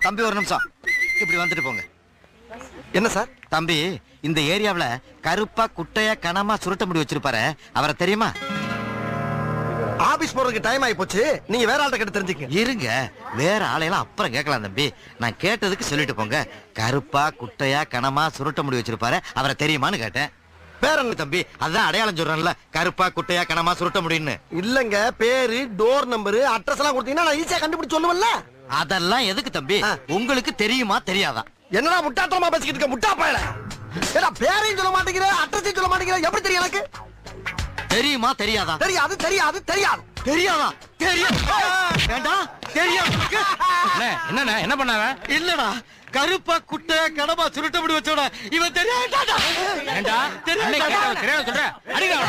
தம்பி ஒரு நிமிஷம் இப்படி வந்துட்டு போங்க. என்ன சார்? தம்பி, இந்த ஏரியாவுல கருப்பா குட்டையா கனமா சுருட்ட முடி வச்சிருப்பாரு, அவரை தெரியுமா? ஆபீஸ் போறதுக்கு டைம் ஆகி போச்சு, நீங்க வேற ஆள்கிட்ட கேட்டு தெரிஞ்சுக்க. இருங்க, வேற ஆளையெல்லாம் அப்புறம் கேட்கலாம் தம்பி. நான் கேட்டதுக்கு சொல்லிட்டு போங்க. கருப்பா குட்டையா கனமா சுருட்ட முடி வச்சிருப்பாரு, அவரை தெரியுமான்னு கேட்டேன். பேர் என்ன தம்பி, அதான் அடையாளம் சொல்றேன்ல, கருப்பா குட்டையா கனமா சுருட்ட முடின்னு. இல்லங்க, பேரு, டோர் நம்பர், அட்ரஸ் எல்லாம் கொடுத்தீங்கன்னா நான் ஈஸியா கண்டுபிடிச்சு சொல்லுவேன்ல. அதெல்லாம் எதுக்கு தம்பி? உங்களுக்கு தெரியுமா தெரியாதா? என்னடா முட்டாத்தனமா பேசிக்கிட்டு இருக்க முட்டா பயல? ஏடா பேரையும் சொல்ல மாட்டேங்கிற, அட்ரஸையும் சொல்ல மாட்டேங்கிற, எப்படி தெரியும் எனக்கு? தெரியுமா தெரியாதா? தெரியாது தெரியாது தெரியாது. தெரியாதா? தெரியும். வேண்டாம், தெரியும். என்ன என்ன பண்ணாவ? இல்லடா, கருப்பா குட்டை கனமா சுருட்ட முடி வச்சோட இவன் தெரியாதா? ஏண்டா தெரியாத சொல்ற? அடிடா.